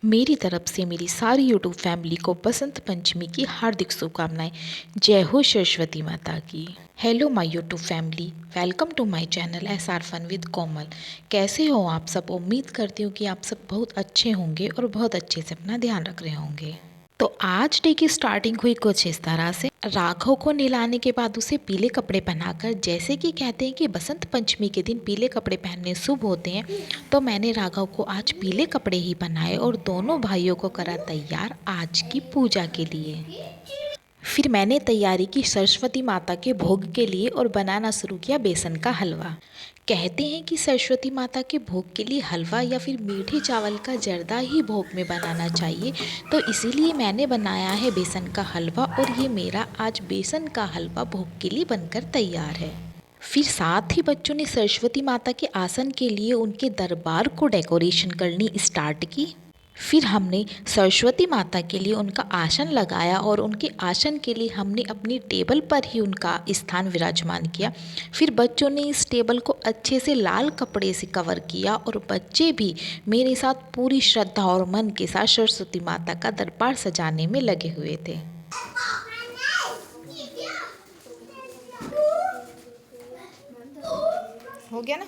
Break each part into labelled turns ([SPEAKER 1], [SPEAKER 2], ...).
[SPEAKER 1] मेरी तरफ से मेरी सारी यूट्यूब फैमिली को बसंत पंचमी की हार्दिक शुभकामनाएं। जय हो सरस्वती माता की। Hello my YouTube family, welcome to my channel SR fun with Komal. कैसे हो आप सब? उम्मीद करती हूँ कि आप सब बहुत अच्छे होंगे और बहुत अच्छे से अपना ध्यान रख रहे होंगे। तो आज डे की स्टार्टिंग हुई कुछ इस तरह से। राघव को नहलाने के बाद उसे पीले कपड़े पहनाकर, जैसे कि कहते हैं कि बसंत पंचमी के दिन पीले कपड़े पहनने शुभ होते हैं, तो मैंने राघव को आज पीले कपड़े ही पहनाए और दोनों भाइयों को करा तैयार आज की पूजा के लिए। फिर मैंने तैयारी की सरस्वती माता के भोग के लिए और बनाना शुरू किया बेसन का हलवा। कहते हैं कि सरस्वती माता के भोग के लिए हलवा या फिर मीठे चावल का जर्दा ही भोग में बनाना चाहिए, तो इसीलिए मैंने बनाया है बेसन का हलवा और ये मेरा आज बेसन का हलवा भोग के लिए बनकर तैयार है। फिर साथ ही बच्चों ने सरस्वती माता के आसन के लिए उनके दरबार को डेकोरेशन करनी स्टार्ट की। फिर हमने सरस्वती माता के लिए उनका आसन लगाया और उनके आसन के लिए हमने अपनी टेबल पर ही उनका स्थान विराजमान किया। फिर बच्चों ने इस टेबल को अच्छे से लाल कपड़े से कवर किया और बच्चे भी मेरे साथ पूरी श्रद्धा और मन के साथ सरस्वती माता का दरबार सजाने में लगे हुए थे। हो गया ना।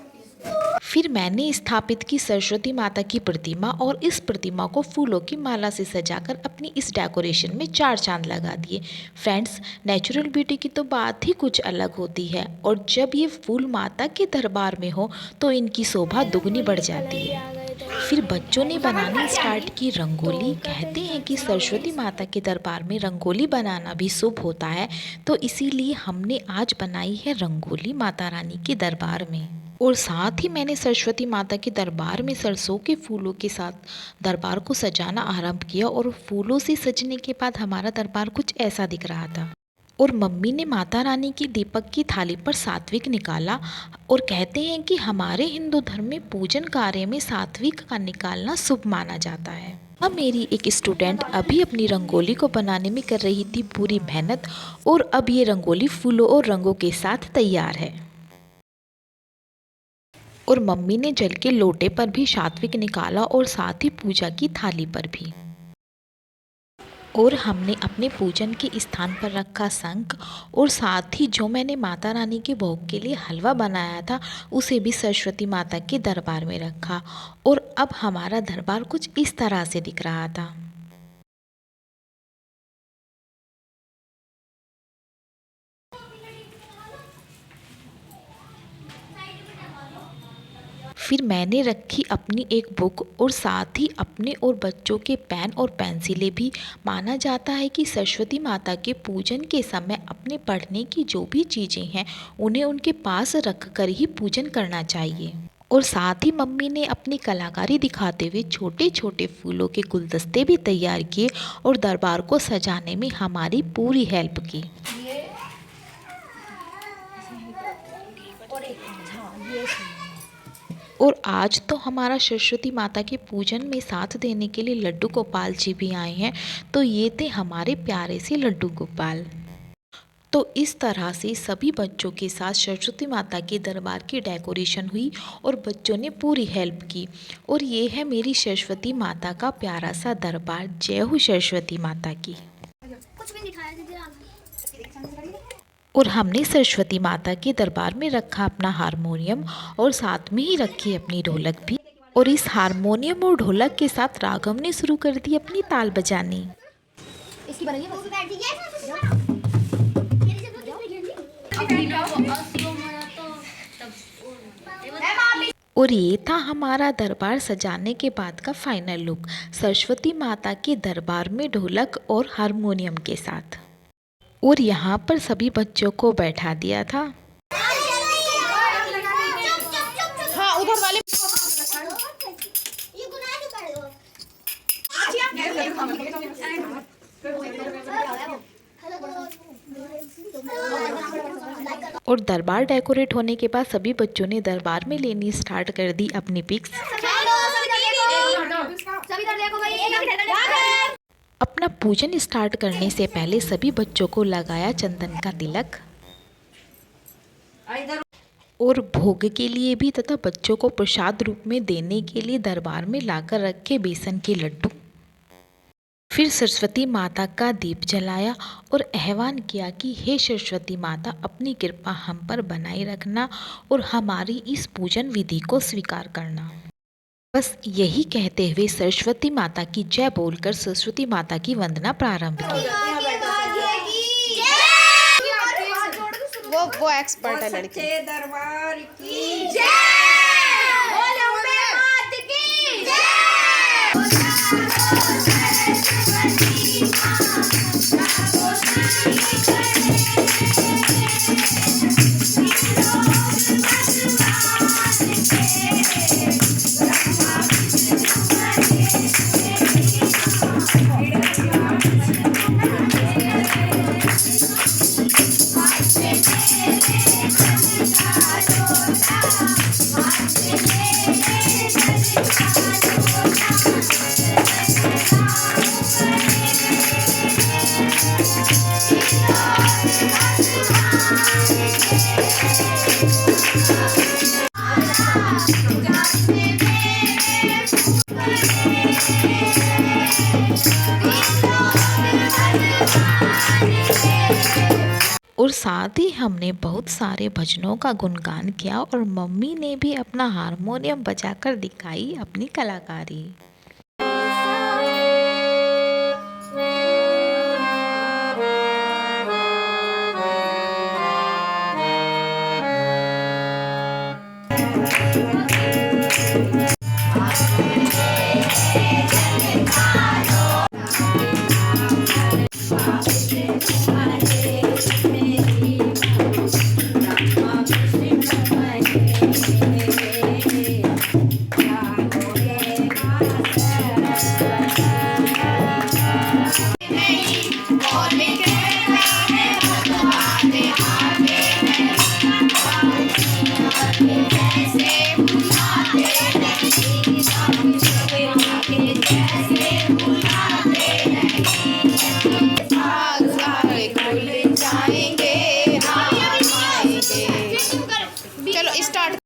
[SPEAKER 1] फिर मैंने स्थापित की सरस्वती माता की प्रतिमा और इस प्रतिमा को फूलों की माला से सजाकर अपनी इस डेकोरेशन में 4 चांद लगा दिए। फ्रेंड्स, नेचुरल ब्यूटी की तो बात ही कुछ अलग होती है और जब ये फूल माता के दरबार में हो तो इनकी शोभा दुगनी बढ़ जाती है। फिर बच्चों ने बनानी स्टार्ट की रंगोली। कहते हैं कि सरस्वती माता के दरबार में रंगोली बनाना भी शुभ होता है, तो इसीलिए हमने आज बनाई है रंगोली माता रानी के दरबार में। और साथ ही मैंने सरस्वती माता के दरबार में सरसों के फूलों के साथ दरबार को सजाना आरंभ किया और फूलों से सजने के बाद हमारा दरबार कुछ ऐसा दिख रहा था। और मम्मी ने माता रानी की दीपक की थाली पर सात्विक निकाला और कहते हैं कि हमारे हिंदू धर्म में पूजन कार्य में सात्विक का निकालना शुभ माना जाता है। अब मेरी एक स्टूडेंट अभी अपनी रंगोली को बनाने में कर रही थी पूरी मेहनत और अब ये रंगोली फूलों और रंगों के साथ तैयार है। और मम्मी ने जल के लोटे पर भी सात्विक निकाला और साथ ही पूजा की थाली पर भी। और हमने अपने पूजन के स्थान पर रखा शंख और साथ ही जो मैंने माता रानी के भोग के लिए हलवा बनाया था उसे भी सरस्वती माता के दरबार में रखा। और अब हमारा दरबार कुछ इस तरह से दिख रहा था। फिर मैंने रखी अपनी एक बुक और साथ ही अपने और बच्चों के पेन और पेंसिलें भी। माना जाता है कि सरस्वती माता के पूजन के समय अपने पढ़ने की जो भी चीज़ें हैं उन्हें उनके पास रख कर ही पूजन करना चाहिए। और साथ ही मम्मी ने अपनी कलाकारी दिखाते हुए छोटे छोटे फूलों के गुलदस्ते भी तैयार किए और दरबार को सजाने में हमारी पूरी हेल्प की। और आज तो हमारा सरस्वती माता के पूजन में साथ देने के लिए लड्डू गोपाल जी भी आए हैं, तो ये थे हमारे प्यारे से लड्डू गोपाल। तो इस तरह से सभी बच्चों के साथ सरस्वती माता के दरबार की डेकोरेशन हुई और बच्चों ने पूरी हेल्प की। और ये है मेरी सरस्वती माता का प्यारा सा दरबार। जय हो सरस्वती माता की। कुछ भी दिखाया और हमने सरस्वती माता के दरबार में रखा अपना हारमोनियम और साथ में ही रखी अपनी ढोलक भी। और इस हारमोनियम और ढोलक के साथ राघव ने शुरू कर दी अपनी ताल बजानी। और ये था हमारा दरबार सजाने के बाद का फाइनल लुक, सरस्वती माता के दरबार में ढोलक और हारमोनियम के साथ। और यहाँ पर सभी बच्चों को बैठा दिया था। हाँ, उधर वाले और दरबार डेकोरेट होने के बाद सभी बच्चों ने दरबार में लेनी स्टार्ट कर दी अपनी पिक्स। अपना पूजन स्टार्ट करने से पहले सभी बच्चों को लगाया चंदन का तिलक और भोग के लिए भी तथा बच्चों को प्रसाद रूप में देने के लिए दरबार में लाकर रखे बेसन के लड्डू। फिर सरस्वती माता का दीप जलाया और आह्वान किया कि हे सरस्वती माता, अपनी कृपा हम पर बनाए रखना और हमारी इस पूजन विधि को स्वीकार करना। बस यही कहते हुए सरस्वती माता की जय बोलकर सरस्वती माता की वंदना प्रारंभ की।
[SPEAKER 2] वो एक्सपर्ट है लड़की। दरबार की जय।
[SPEAKER 1] और साथ ही हमने बहुत सारे भजनों का गुणगान किया और मम्मी ने भी अपना हारमोनियम बजाकर दिखाई अपनी कलाकारी।
[SPEAKER 2] चलो स्टार्ट।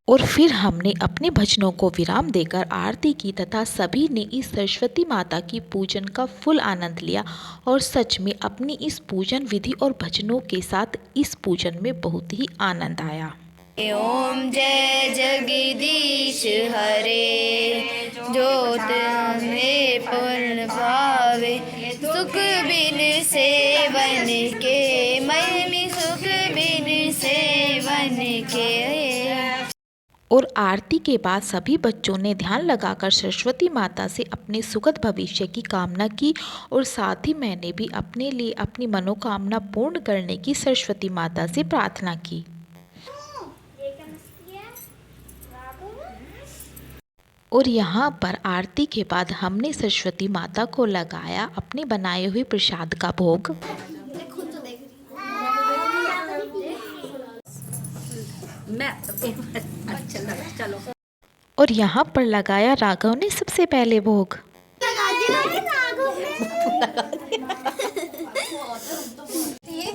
[SPEAKER 1] और फिर हमने अपने भजनों को विराम देकर आरती की तथा सभी ने इस सरस्वती माता की पूजन का फुल आनंद लिया और सच में अपनी इस पूजन विधि और भजनों के साथ इस पूजन में बहुत ही आनंद आया।
[SPEAKER 2] ओम जय जगदीश हरे, ज्योत में पूर्ण भावे, सुख बिन सेवन के, मन में सुख बिन सेवन के।
[SPEAKER 1] और आरती के बाद सभी बच्चों ने ध्यान लगाकर सरस्वती माता से अपने सुखद भविष्य की कामना की और साथ ही मैंने भी अपने लिए अपनी मनोकामना पूर्ण करने की सरस्वती माता से प्रार्थना की। और यहाँ पर आरती के बाद हमने सरस्वती माता को लगाया अपने बनाए हुए प्रसाद का भोग।
[SPEAKER 2] मैं अच्छा लगा, चलो।
[SPEAKER 1] और यहाँ पर लगाया राघव ने सबसे पहले भोग।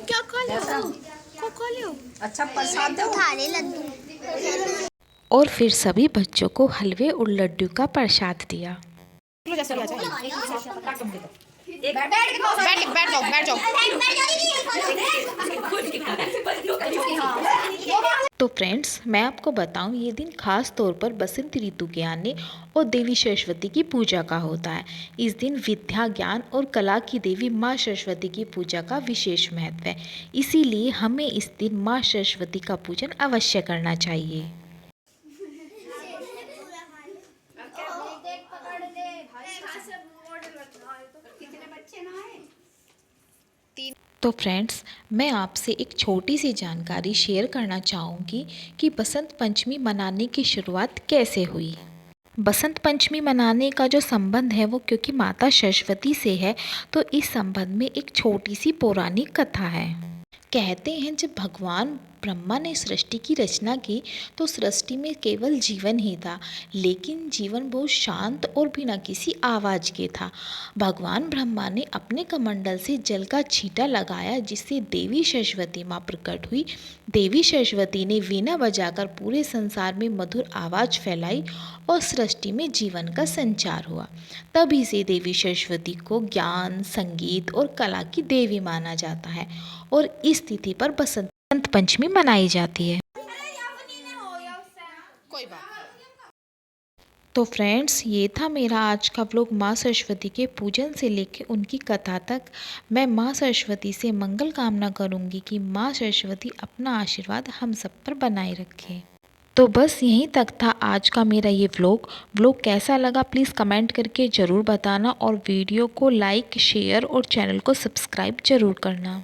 [SPEAKER 2] क्या खा लियो? अच्छा प्रसाद दो।
[SPEAKER 1] और फिर सभी बच्चों को हलवे और लड्डू का प्रसाद दिया।
[SPEAKER 2] बैठ जाओ।
[SPEAKER 1] तो फ्रेंड्स, मैं आपको बताऊं, ये दिन खास तौर पर बसंत ऋतु के आने और देवी सरस्वती की पूजा का होता है। इस दिन विद्या, ज्ञान और कला की देवी माँ सरस्वती की पूजा का विशेष महत्व है। इसीलिए हमें इस दिन माँ सरस्वती का पूजन अवश्य करना चाहिए। तो फ्रेंड्स, मैं आपसे एक छोटी सी जानकारी शेयर करना चाहूँगी कि बसंत पंचमी मनाने की शुरुआत कैसे हुई। बसंत पंचमी मनाने का जो संबंध है वो क्योंकि माता सरस्वती से है, तो इस संबंध में एक छोटी सी पौराणिक कथा है। कहते हैं जब भगवान ब्रह्मा ने सृष्टि की रचना की तो सृष्टि में केवल जीवन ही था, लेकिन जीवन बहुत शांत और बिना किसी आवाज़ के था। भगवान ब्रह्मा ने अपने कमंडल से जल का छींटा लगाया जिससे देवी सरस्वती माँ प्रकट हुई। देवी सरस्वती ने वीणा बजाकर पूरे संसार में मधुर आवाज़ फैलाई और सृष्टि में जीवन का संचार हुआ। तभी से देवी सरस्वती को ज्ञान, संगीत और कला की देवी माना जाता है और इस तिथि पर बसंत पंचमी मनाई जाती है। तो फ्रेंड्स, ये था मेरा आज का व्लॉग माँ सरस्वती के पूजन से लेकर उनकी कथा तक। मैं माँ सरस्वती से मंगल कामना करूँगी कि माँ सरस्वती अपना आशीर्वाद हम सब पर बनाए रखे। तो बस यहीं तक था आज का मेरा ये व्लॉग कैसा लगा प्लीज़ कमेंट करके ज़रूर बताना और वीडियो को लाइक, शेयर और चैनल को सब्सक्राइब ज़रूर करना।